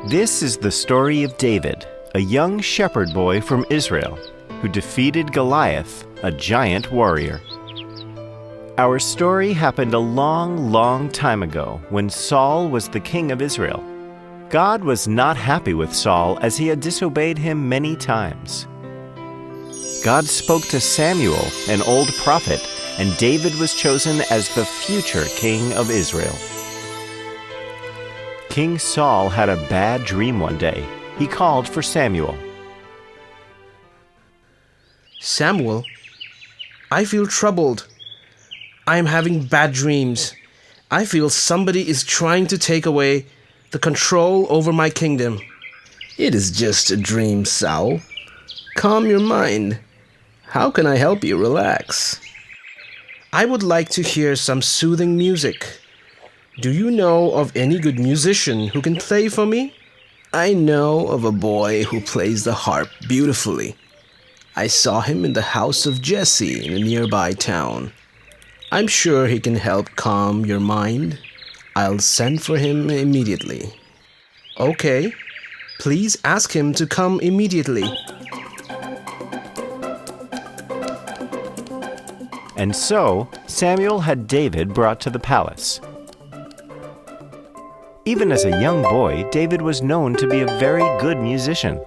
This is the story of David, a young shepherd boy from Israel who defeated Goliath, a giant warrior. Our story happened a long, long time ago when Saul was the king of Israel. God was not happy with Saul as he had disobeyed him many times. God spoke to Samuel, an old prophet, and David was chosen as the future king of Israel. King Saul had a bad dream one day. He called for Samuel. Samuel, I feel troubled. I am having bad dreams. I feel somebody is trying to take away the control over my kingdom. It is just a dream, Saul. Calm your mind. How can I help you relax? I would like to hear some soothing music. Do you know of any good musician who can play for me? I know of a boy who plays the harp beautifully. I saw him in the house of Jesse in a nearby town. I'm sure he can help calm your mind. I'll send for him immediately. Okay. Please ask him to come immediately. And so, Samuel had David brought to the palace. Even as a young boy, David was known to be a very good musician.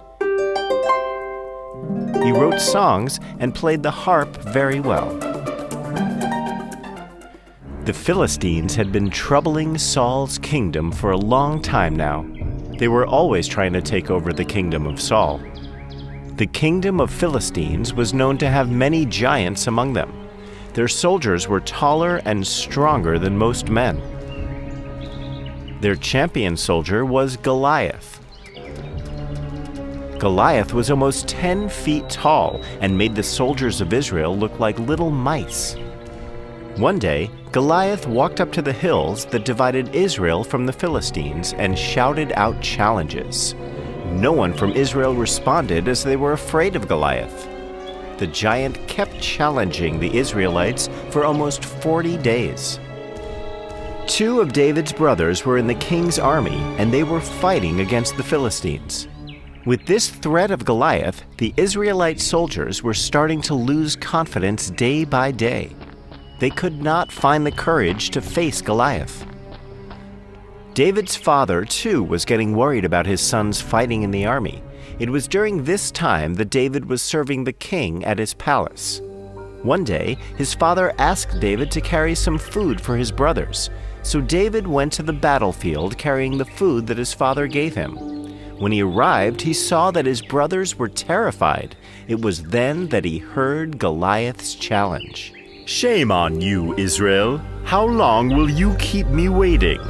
He wrote songs and played the harp very well. The Philistines had been troubling Saul's kingdom for a long time now. They were always trying to take over the kingdom of Saul. The kingdom of Philistines was known to have many giants among them. Their soldiers were taller and stronger than most men. Their champion soldier was Goliath. Goliath was almost 10 feet tall and made the soldiers of Israel look like little mice. One day, Goliath walked up to the hills that divided Israel from the Philistines and shouted out challenges. No one from Israel responded as they were afraid of Goliath. The giant kept challenging the Israelites for almost 40 days. 2 of David's brothers were in the king's army, and they were fighting against the Philistines. With this threat of Goliath, the Israelite soldiers were starting to lose confidence day by day. They could not find the courage to face Goliath. David's father, too, was getting worried about his sons fighting in the army. It was during this time that David was serving the king at his palace. One day, his father asked David to carry some food for his brothers, so David went to the battlefield carrying the food that his father gave him. When he arrived, he saw that his brothers were terrified. It was then that he heard Goliath's challenge. "Shame on you, Israel! How long will you keep me waiting?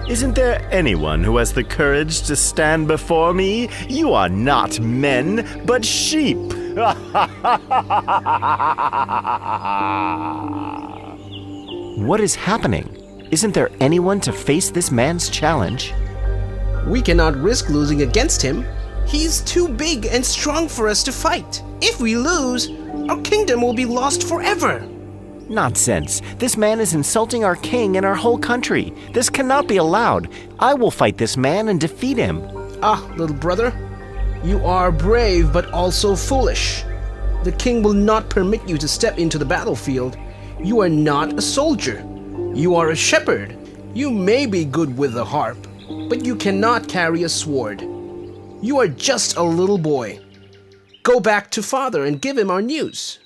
Isn't there anyone who has the courage to stand before me? You are not men, but sheep!" What is happening? Isn't there anyone to face this man's challenge? We cannot risk losing against him. He's too big and strong for us to fight. If we lose, our kingdom will be lost forever. Nonsense. This man is insulting our king and our whole country. This cannot be allowed. I will fight this man and defeat him. Ah, little brother, you are brave but also foolish. The king will not permit you to step into the battlefield. You are not a soldier. You are a shepherd. You may be good with the harp, but you cannot carry a sword. You are just a little boy. Go back to father and give him our news.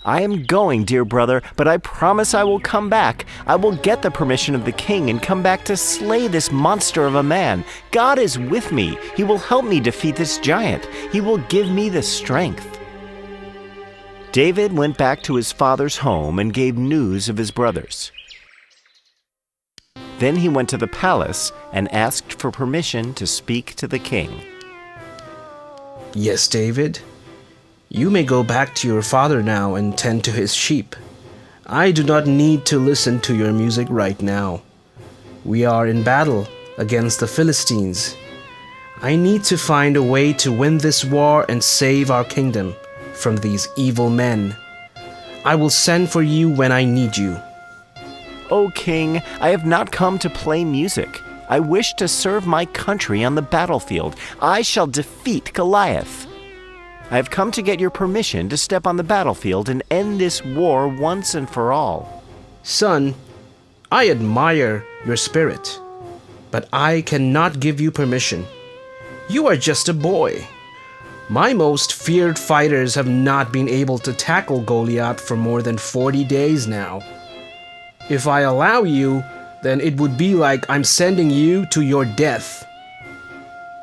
I am going, dear brother, but I promise I will come back. I will get the permission of the king and come back to slay this monster of a man. God is with me. He will help me defeat this giant. He will give me the strength. David went back to his father's home and gave news of his brothers. Then he went to the palace and asked for permission to speak to the king. Yes, David. You may go back to your father now and tend to his sheep. I do not need to listen to your music right now. We are in battle against the Philistines. I need to find a way to win this war and save our kingdom from these evil men. I will send for you when I need you. O king, I have not come to play music. I wish to serve my country on the battlefield. I shall defeat Goliath. I have come to get your permission to step on the battlefield and end this war once and for all." Son, I admire your spirit, but I cannot give you permission. You are just a boy. My most feared fighters have not been able to tackle Goliath for more than 40 days now. If I allow you, then it would be like I'm sending you to your death.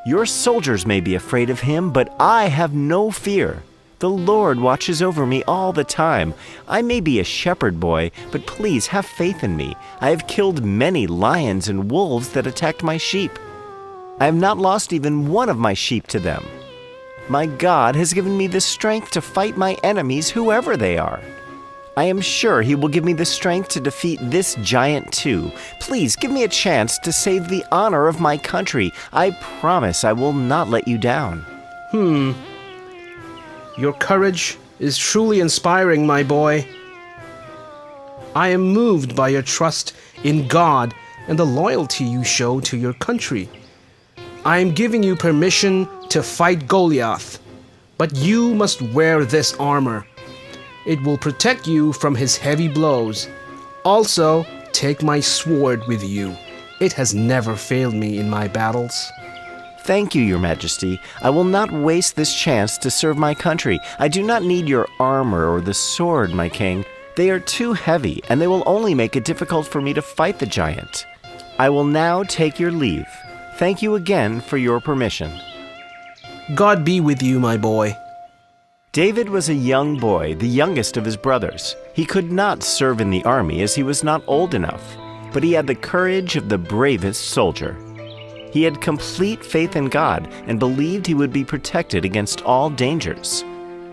Your soldiers may be afraid of him, but I have no fear. The Lord watches over me all the time. I may be a shepherd boy, but please have faith in me. I have killed many lions and wolves that attacked my sheep. I have not lost even one of my sheep to them. My God has given me the strength to fight my enemies, whoever they are. I am sure He will give me the strength to defeat this giant too. Please give me a chance to save the honor of my country. I promise I will not let you down. Your courage is truly inspiring, my boy. I am moved by your trust in God and the loyalty you show to your country. I am giving you permission to fight Goliath, but you must wear this armor. It will protect you from his heavy blows. Also, take my sword with you. It has never failed me in my battles. Thank you, Your Majesty. I will not waste this chance to serve my country. I do not need your armor or the sword, my king. They are too heavy, and they will only make it difficult for me to fight the giant. I will now take your leave. Thank you again for your permission. God be with you, my boy. David was a young boy, the youngest of his brothers. He could not serve in the army as he was not old enough, but he had the courage of the bravest soldier. He had complete faith in God and believed he would be protected against all dangers.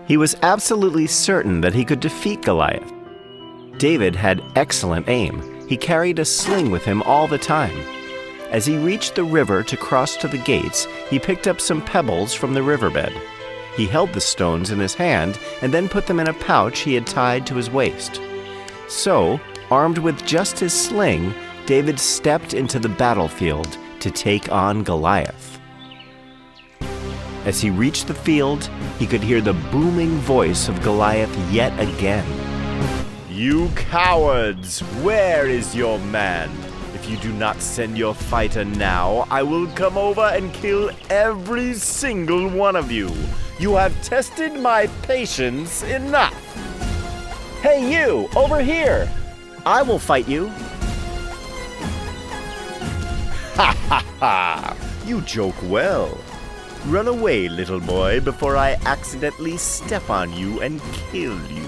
He was absolutely certain that he could defeat Goliath. David had excellent aim. He carried a sling with him all the time. As he reached the river to cross to the gates, he picked up some pebbles from the riverbed. He held the stones in his hand and then put them in a pouch he had tied to his waist. So, armed with just his sling, David stepped into the battlefield to take on Goliath. As he reached the field, he could hear the booming voice of Goliath yet again. You cowards! Where is your man? If you do not send your fighter now, I will come over and kill every single one of you. You have tested my patience enough. Hey you, over here! I will fight you. Ha ha ha! You joke well. Run away, little boy, before I accidentally step on you and kill you.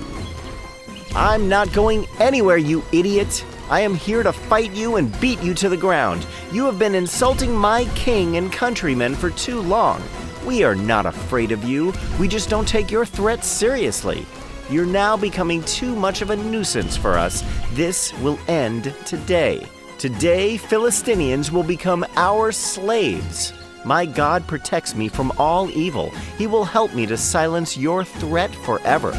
I'm not going anywhere, you idiot. I am here to fight you and beat you to the ground. You have been insulting my king and countrymen for too long. We are not afraid of you. We just don't take your threats seriously. You're now becoming too much of a nuisance for us. This will end today. Today, Philistinians will become our slaves. My God protects me from all evil. He will help me to silence your threat forever.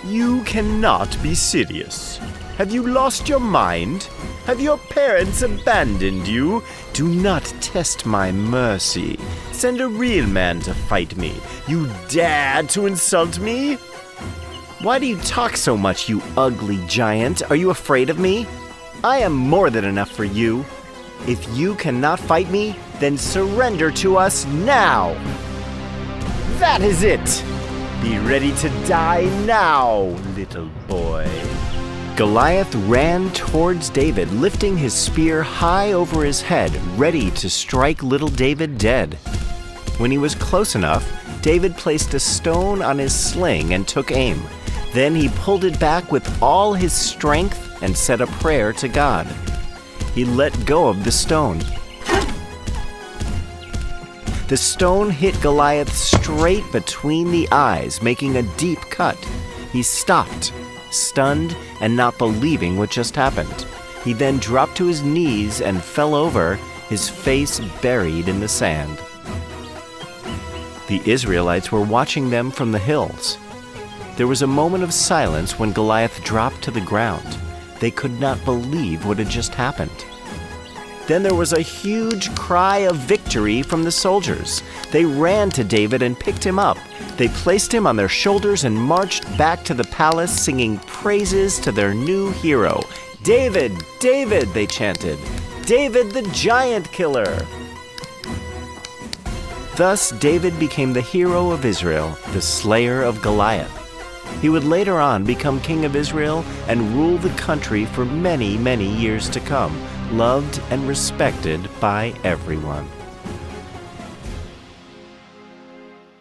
You cannot be serious. Have you lost your mind? Have your parents abandoned you? Do not test my mercy. Send a real man to fight me. You dare to insult me? Why do you talk so much, you ugly giant? Are you afraid of me? I am more than enough for you. If you cannot fight me, then surrender to us now. That is it. Be ready to die now, little boy. Goliath ran towards David, lifting his spear high over his head, ready to strike little David dead. When he was close enough, David placed a stone on his sling and took aim. Then he pulled it back with all his strength and said a prayer to God. He let go of the stone. The stone hit Goliath straight between the eyes, making a deep cut. He stopped, stunned and not believing what just happened. He then dropped to his knees and fell over, his face buried in the sand. The Israelites were watching them from the hills. There was a moment of silence when Goliath dropped to the ground. They could not believe what had just happened. Then there was a huge cry of victory from the soldiers. They ran to David and picked him up. They placed him on their shoulders and marched back to the palace, singing praises to their new hero. "David, David," they chanted. "David the giant killer." Thus, David became the hero of Israel, the slayer of Goliath. He would later on become king of Israel and rule the country for many, many years to come, loved and respected by everyone.